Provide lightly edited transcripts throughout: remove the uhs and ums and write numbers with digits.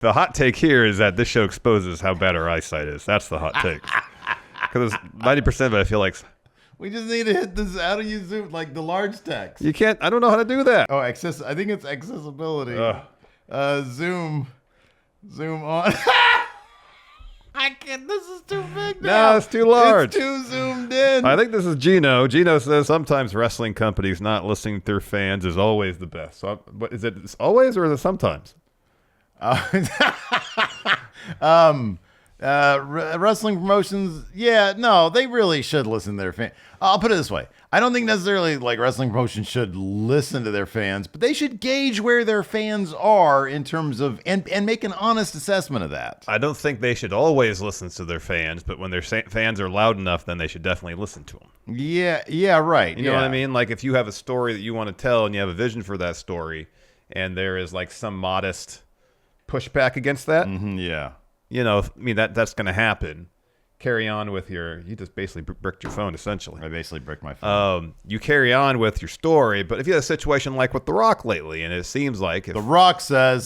The hot take here is that this show exposes how bad our eyesight is. That's the hot take. Because 90% of it, I feel like We just need to hit this. How do you zoom? Like the large text. you can't. I don't know how to do that. Oh, I think it's accessibility. Zoom on. I can't. This is too big now. No, it's too large. It's too zoomed in. I think this is Gino. Gino says sometimes wrestling companies not listening to their fans is always the best. So, what is it? Always or is it sometimes? Wrestling promotions, no, they really should listen to their fans. I'll put it this way. I don't think necessarily like wrestling promotions should listen to their fans, but they should gauge where their fans are in terms of, and make an honest assessment of that. I don't think they should always listen to their fans, but when their fans are loud enough, then they should definitely listen to them. Yeah, right. You know what I mean? Like if you have a story that you want to tell and you have a vision for that story, and there is like some modest pushback against that, yeah. You know, I mean, that's going to happen. Carry on with you just basically bricked your phone, essentially. I basically bricked my phone. You carry on with your story, but if you have a situation like with The Rock lately, and it seems like... The Rock says,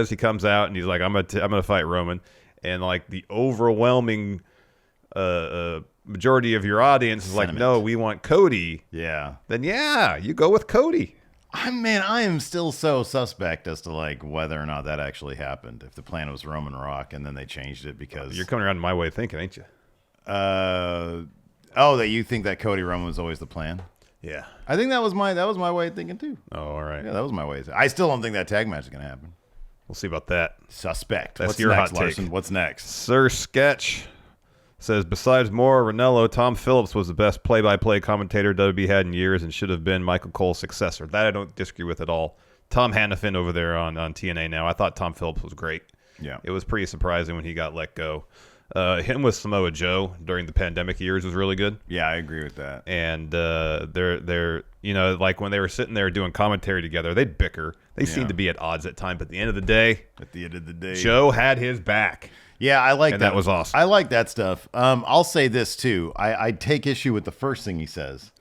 he comes out and he's like, I'm gonna fight Roman, and like the overwhelming majority of your audience is like, no, we want Cody. Yeah. Then you go with Cody. I am still so suspect as to like whether or not that actually happened. If the plan was Roman Rock and then they changed it because you're coming around to my way of thinking, ain't you? That you think that Cody Roman was always the plan? Yeah, I think that was my way of thinking too. Oh, all right. Yeah, that was my way. I still don't think that tag match is gonna happen. We'll see about that. Suspect. That's What's your next, hot take. Larson? What's next? Sir Sketch says, besides Mauro Ranallo, Tom Phillips was the best play-by-play commentator WB had in years and should have been Michael Cole's successor. That I don't disagree with at all. Tom Hannafin over there on TNA now. I thought Tom Phillips was great. Yeah. It was pretty surprising when he got let go. Him with Samoa Joe during the pandemic years was really good. Yeah, I agree with that. And they're like when they were sitting there doing commentary together, they'd bicker. They seemed to be at odds at times, but at the end of the day, Joe had his back. Yeah, I like and that. That was awesome. I like that stuff. I'll say this too. I take issue with the first thing he says.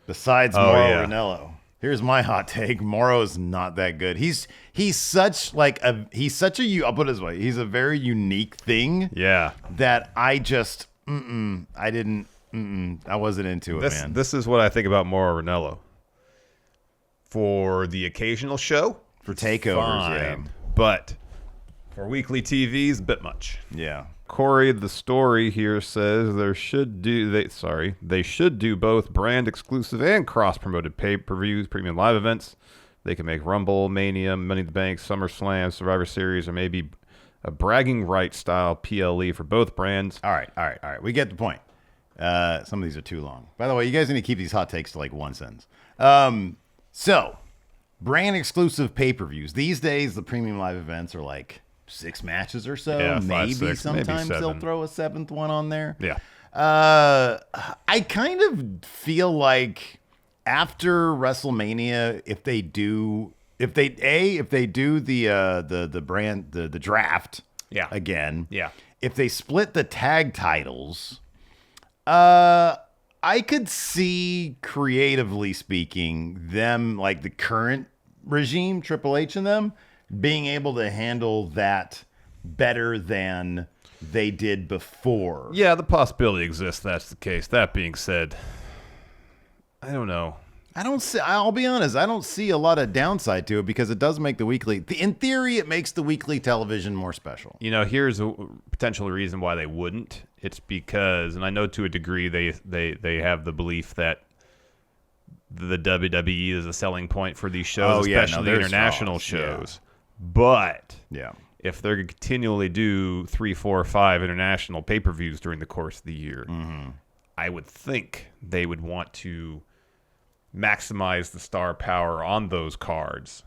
Besides Mauro Ranallo, here's my hot take: Mauro's not that good. He's such a I'll put it this way: he's a very unique thing. Yeah. That I just I wasn't into it, man. This is what I think about Mauro Ranallo. For the occasional show, for takeovers, yeah, but for weekly TV's a bit much. Yeah. Corey, the story here says they should do both brand exclusive and cross promoted pay-per-views, premium live events. They can make Rumble, Mania, Money in the Bank, SummerSlam, Survivor Series, or maybe a bragging rights style PLE for both brands. All right. We get the point. Some of these are too long. By the way, you guys need to keep these hot takes to like one sentence. So brand exclusive pay-per-views. These days, the premium live events are like 6 matches or so. Yeah, maybe 5, 6, sometimes maybe they'll throw a 7th one on there. Yeah. I kind of feel like after WrestleMania, if they do the draft again. Yeah. If they split the tag titles, I could see, creatively speaking, them, like the current regime, Triple H and them, being able to handle that better than they did before. Yeah, the possibility exists that's the case. That being said, I don't know. I'll be honest, I don't see a lot of downside to it because it does make the weekly, in theory, it makes the weekly television more special. You know, here's a potential reason why they wouldn't. It's because, and I know to a degree they have the belief that the WWE is a selling point for these shows, especially international shows. Yeah. But if they're going to continually do 3, 4, 5 international pay-per-views during the course of the year, I would think they would want to maximize the star power on those cards,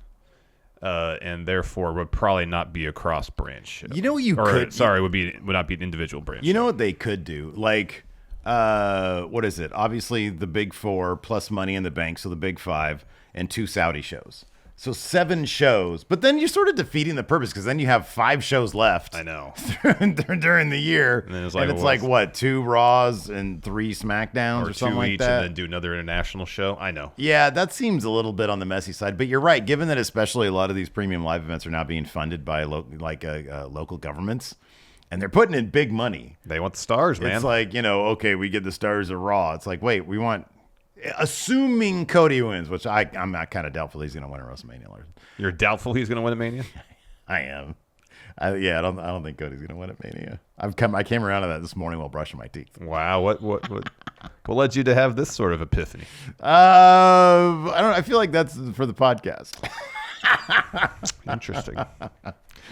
and therefore would probably not be a cross-brand show. You know what would not be an individual brand. You know what they could do? Like, what is it? Obviously, the Big Four plus Money in the Bank, so the Big Five, and 2 Saudi shows. So 7 shows, but then you're sort of defeating the purpose because then you have 5 shows left. I know. during the year, And then it's like what, 2 Raws and 3 SmackDowns or something 2 like each, that. and then do another international show. I know. Yeah, that seems a little bit on the messy side, but you're right. Given that, especially a lot of these premium live events are now being funded by local governments, and they're putting in big money. They want the stars, man. It's like, okay, we get the stars of Raw. It's like, wait, we want. Assuming Cody wins, which I'm not kind of doubtful he's going to win at WrestleMania. Larson. You're doubtful he's going to win at Mania? I am. I don't think Cody's going to win at Mania. I came around to that this morning while brushing my teeth. Wow, what led you to have this sort of epiphany? I feel like that's for the podcast. Interesting.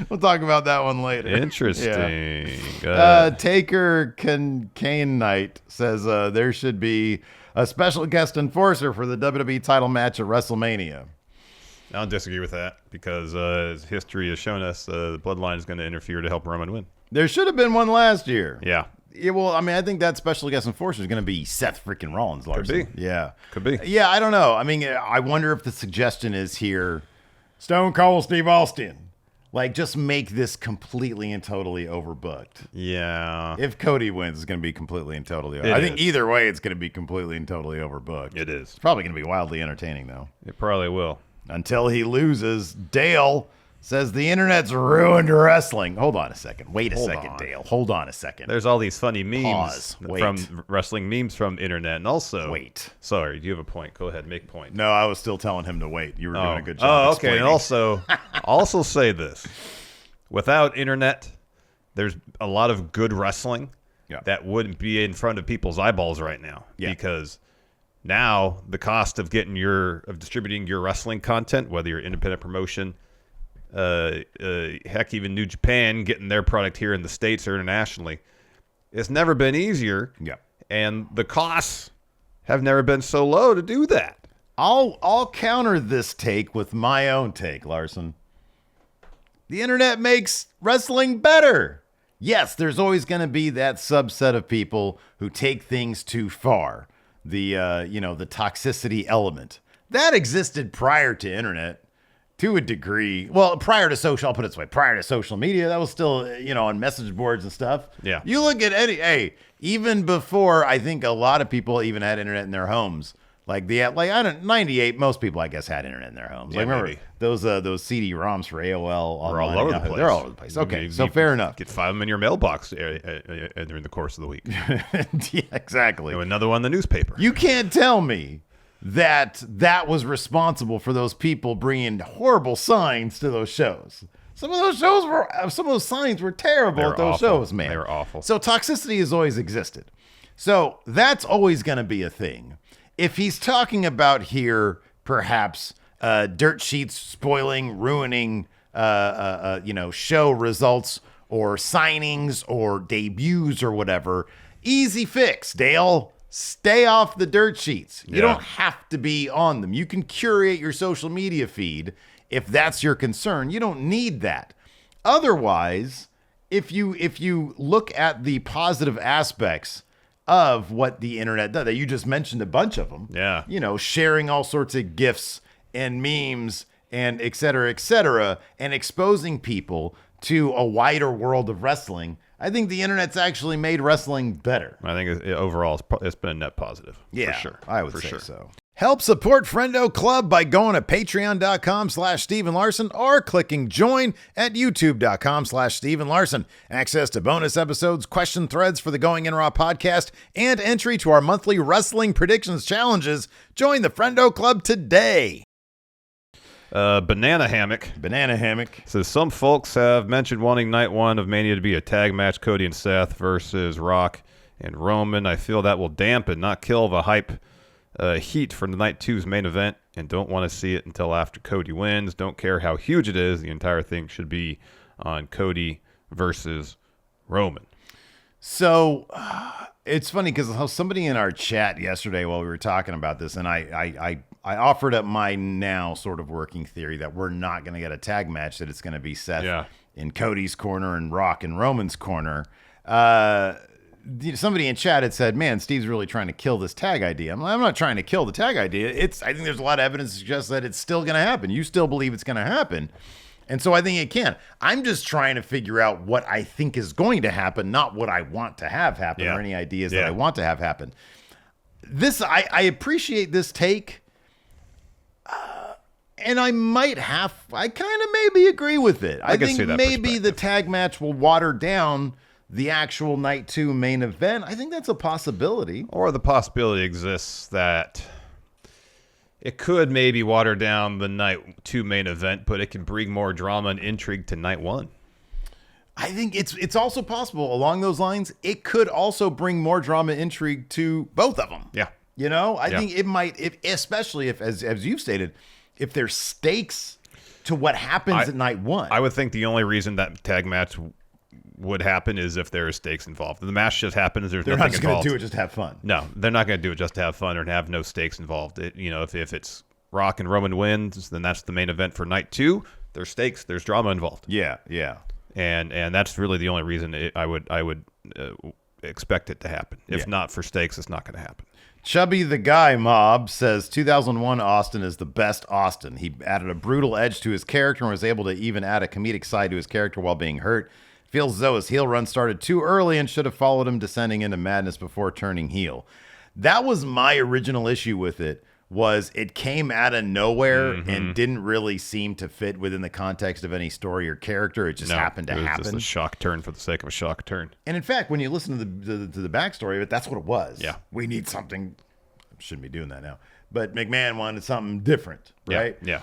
We'll talk about that one later. Interesting. Yeah. Taker Kane Knight says there should be a special guest enforcer for the WWE title match at WrestleMania. I don't disagree with that because as history has shown us, the Bloodline is going to interfere to help Roman win. There should have been one last year. Yeah. Yeah, well, I mean, I think that special guest enforcer is going to be Seth freaking Rollins, Larson. Could be. Yeah. Could be. Yeah, I don't know. I mean, I wonder if the suggestion is here, Stone Cold Steve Austin. Like, just make this completely and totally overbooked. Yeah. If Cody wins, it's going to be completely and totally overbooked. I think either way, it's going to be completely and totally overbooked. It is. It's probably going to be wildly entertaining, though. It probably will. Until he loses. Dale says the internet's ruined wrestling. Hold on a second. Wait a second, Dale. Hold on a second. There's all these funny memes Wait. from wrestling memes from internet, and also. Wait. Sorry, do you have a point? Go ahead, make point. No, I was still telling him to wait. You were doing a good job. Oh, okay. explaining. And also say this: without internet, there's a lot of good wrestling that wouldn't be in front of people's eyeballs right now because. Now, the cost of distributing your wrestling content, whether you're independent promotion, heck, even New Japan getting their product here in the States or internationally, it's never been easier. Yeah. And the costs have never been so low to do that. I'll counter this take with my own take, Larson. The internet makes wrestling better. Yes, there's always going to be that subset of people who take things too far. The toxicity element that existed prior to internet to a degree. Well, prior to social, I'll put it this way, prior to social media, that was still, on message boards and stuff. Yeah. You look at even before, I think a lot of people even had internet in their homes. Like 98, most people I guess had internet in their homes. Yeah, like remember maybe. those CD-ROMs for AOL. They're all over the place. They're all over the place. Okay, so fair enough. Get 5 of them in your mailbox during the course of the week. Yeah, exactly. And another one in the newspaper. You can't tell me that was responsible for those people bringing horrible signs to those shows. Some of those signs were terrible at those shows, man. They were awful. So toxicity has always existed. So that's always going to be a thing. If he's talking about here, perhaps dirt sheets spoiling, ruining, show results or signings or debuts or whatever, easy fix, Dale. Stay off the dirt sheets. You don't have to be on them. You can curate your social media feed if that's your concern. You don't need that. Otherwise, if you look at the positive aspects of what the internet does, that you just mentioned a bunch of them. Yeah. Sharing all sorts of GIFs and memes and et cetera, and exposing people to a wider world of wrestling. I think the internet's actually made wrestling better. I think overall it's been a net positive. Yeah, for sure. I would say so. Help support Friendo Club by going to patreon.com/Steven Larson or clicking join at youtube.com/Steven Larson. Access to bonus episodes, question threads for the Going In Raw podcast, and entry to our monthly wrestling predictions challenges. Join the Friendo Club today. Banana Hammock says some folks have mentioned wanting night 1 of Mania to be a tag match, Cody and Seth versus Rock and Roman. I feel that will dampen, not kill the hype heat for the night 2's main event, and don't want to see it until after Cody wins. Don't care how huge it is. The entire thing should be on Cody versus Roman. So it's funny because somebody in our chat yesterday while we were talking about this, and I offered up my now sort of working theory that we're not going to get a tag match, that it's going to be Seth in Cody's corner and Rock in Roman's corner. somebody in chat had said, man, Steve's really trying to kill this tag idea. I'm not trying to kill the tag idea. I think there's a lot of evidence to suggest that it's still going to happen. You still believe it's going to happen. And so I think it can. I'm just trying to figure out what I think is going to happen, not what I want to have happen or any ideas that I want to have happen. I appreciate this take. And I kind of maybe agree with it. I think maybe the tag match will water down the actual Night 2 main event. I think that's a possibility. Or the possibility exists that it could maybe water down the Night 2 main event, but it can bring more drama and intrigue to Night 1. I think it's also possible along those lines. It could also bring more drama and intrigue to both of them. Yeah. You know, I think it might, especially if, as you've stated, if there's stakes to what happens at Night 1. I would think the only reason that tag match would happen is if there are stakes involved. If the match just happens, they're not just going to do it just to have fun. No, they're not going to do it just to have fun or have no stakes involved. If it's Rock and Roman wins, then that's the main event for Night 2. There's stakes. There's drama involved. Yeah. And that's really the only reason I would expect it to happen. If not for stakes, it's not going to happen. Chubby the Guy Mob says 2001 Austin is the best Austin. He added a brutal edge to his character and was able to even add a comedic side to his character while being hurt. Feels as though his heel run started too early and should have followed him descending into madness before turning heel. That was my original issue with it, was it came out of nowhere and didn't really seem to fit within the context of any story or character. It just happened to happen. It was just a shock turn for the sake of a shock turn. And in fact, when you listen to the backstory of it, that's what it was. Yeah. We need something. Shouldn't be doing that now. But McMahon wanted something different, right? Yeah.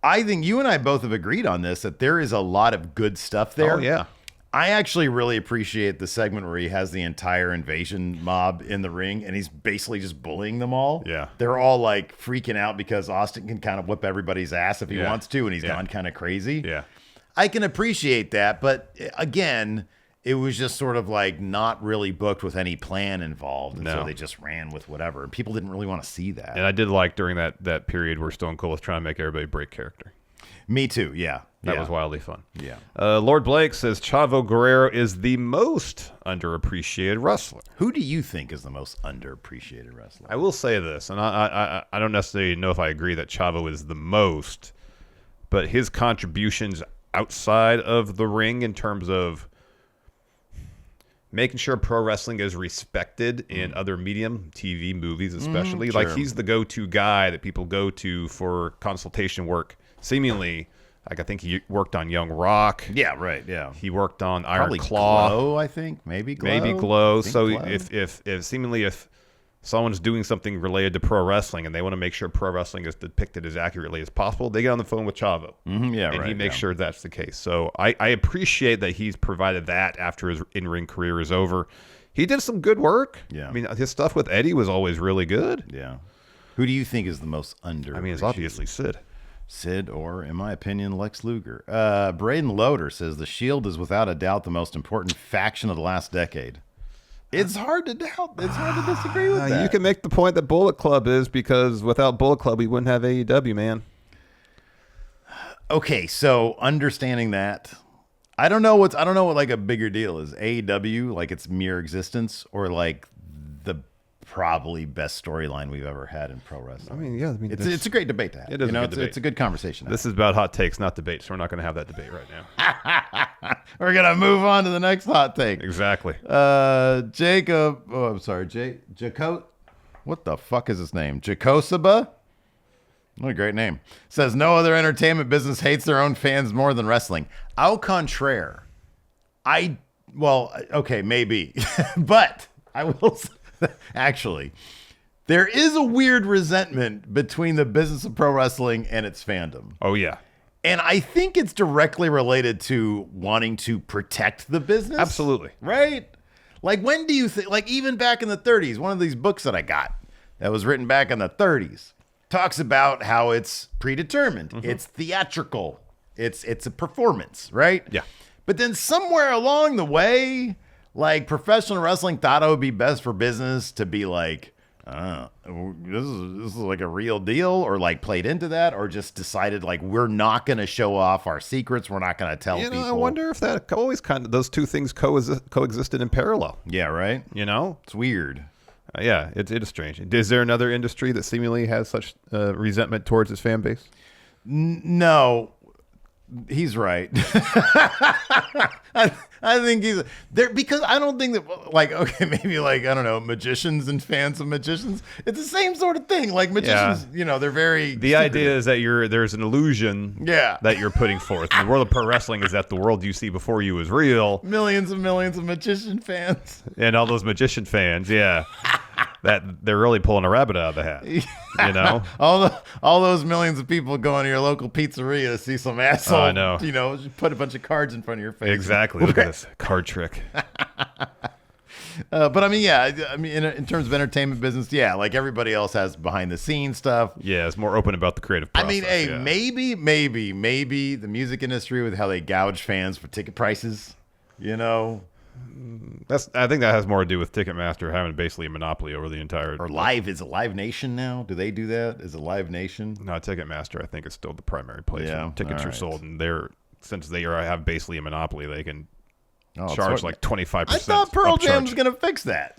I think you and I both have agreed on this, that there is a lot of good stuff there. Oh, yeah. I actually really appreciate the segment where he has the entire invasion mob in the ring and he's basically just bullying them all. Yeah. They're all like freaking out because Austin can kind of whip everybody's ass if he wants to, and he's gone kind of crazy. Yeah. I can appreciate that, but again, it was just sort of like not really booked with any plan involved. And so they just ran with whatever. And people didn't really want to see that. And I did like during that period where Stone Cold was trying to make everybody break character. Me too, yeah. That was wildly fun. Yeah. Lord Blake says Chavo Guerrero is the most underappreciated wrestler. Who do you think is the most underappreciated wrestler? I will say this, and I don't necessarily know if I agree that Chavo is the most, but his contributions outside of the ring in terms of making sure pro wrestling is respected in other medium, TV, movies especially. Like, he's the go-to guy that people go to for consultation work, seemingly. Like, I think he worked on Young Rock. Yeah, right, yeah. He worked on Iron Probably Claw. Glow, I think. Maybe Glow. Glow. So Glow. if seemingly if someone's doing something related to pro wrestling and they want to make sure pro wrestling is depicted as accurately as possible, they get on the phone with Chavo. And he makes sure that's the case. So I appreciate that he's provided that after his in-ring career is over. He did some good work. Yeah. I mean, his stuff with Eddie was always really good. Yeah. Who do you think is the most underappreciated? I mean, it's obviously Sid. Sid, or in my opinion, Lex Luger. Braden Loader says the Shield is without a doubt the most important faction of the last decade. It's hard to doubt. It's hard to disagree with that. You can make the point that Bullet Club is, because without Bullet Club, we wouldn't have AEW, man. Okay, so understanding that, I don't know what like a bigger deal is. AEW, like its mere existence, or like the probably best storyline we've ever had in pro wrestling. I mean, yeah, it's a great debate to have. It is a good debate. It's a good conversation. This is about hot takes, not debate, so we're not going to have that debate right now. We're gonna move on to the next hot take. Exactly. Jacob. Oh, I'm sorry, Jaco. What the fuck is his name? Jacosaba. What a great name. Says no other entertainment business hates their own fans more than wrestling. Au contraire. Okay, maybe, but I will say, actually, there is a weird resentment between the business of pro wrestling and its fandom. Oh, yeah. And I think it's directly related to wanting to protect the business. Absolutely. Right? Like, when do you think, like, even back in the 30s, one of these books that I got that was written back in the 30s talks about how it's predetermined. It's theatrical. It's a performance, right? Yeah. But then somewhere along the way, like, professional wrestling thought it would be best for business to be like This is like a real deal, or like played into that, or just decided like we're not going to show off our secrets. We're not going to tell people. I wonder if that always kind of those two things coexisted in parallel. Yeah, right. It's weird. Yeah, it is strange. Is there another industry that seemingly has such resentment towards its fan base? No. He's right. I think he's there because I don't think that like, okay, maybe like, I don't know, magicians and fans of magicians. It's the same sort of thing. Like magicians, they're very. The idea is that there's an illusion that you're putting forth. The world of pro wrestling is that the world you see before you is real. Millions and millions of magician fans. And all those magician fans, that they're really pulling a rabbit out of the hat. All those millions of people going to your local pizzeria to see some asshole. I know. Put a bunch of cards in front of your face. Exactly. Look at this card trick. But I mean, in terms of entertainment business, like everybody else has behind the scenes stuff. Yeah, it's more open about the creative process. I mean, maybe the music industry with how they gouge fans for ticket prices. I think that has more to do with Ticketmaster having basically a monopoly over the entire. Or Is it Live Nation now? Do they do that? Is it Live Nation? No, Ticketmaster I think is still the primary place where tickets are sold, and since they have basically a monopoly, they can charge like 25%. I thought Pearl Jam was going to fix that.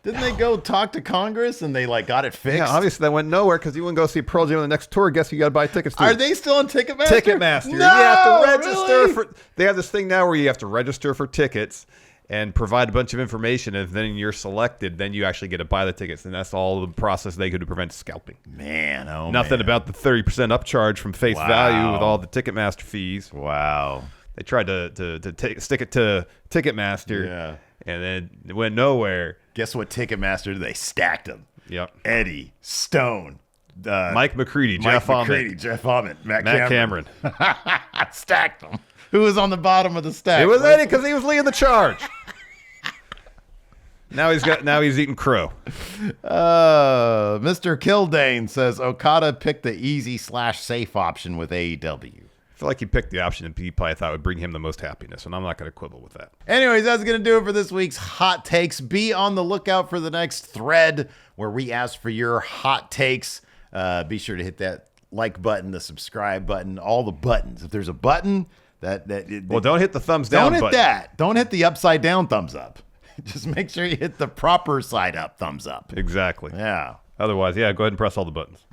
Didn't they go talk to Congress and they got it fixed? Yeah, obviously that went nowhere because you wouldn't go see Pearl Jam on the next tour. Guess you got to buy tickets to. Are they still on Ticketmaster? Ticketmaster. No, you have to register really? They have this thing now where you have to register for tickets and provide a bunch of information, and then you're selected. Then you actually get to buy the tickets, and that's all the process they could to prevent scalping. Nothing about the 30% upcharge from face value with all the Ticketmaster fees. Wow. They tried to stick it to Ticketmaster, and then it went nowhere. Guess what Ticketmaster did? They stacked them. Yep. Eddie, Stone, Mike McCready, Jeff Ament, Matt Cameron. Stacked them. Who was on the bottom of the stack? It was Eddie because he was leading the charge. Now he's eating crow. Mr. Kildane says Okada picked the easy/safe option with AEW. I feel like he picked the option that he probably thought would bring him the most happiness, and I'm not going to quibble with that. Anyways, that's going to do it for this week's Hot Takes. Be on the lookout for the next thread where we ask for your hot takes. Be sure to hit that like button, the subscribe button, all the buttons. If there's a button well, don't hit the thumbs down button. Don't hit that. Don't hit the upside down thumbs up. Just make sure you hit the proper side up thumbs up. Exactly. Yeah. Otherwise, go ahead and press all the buttons.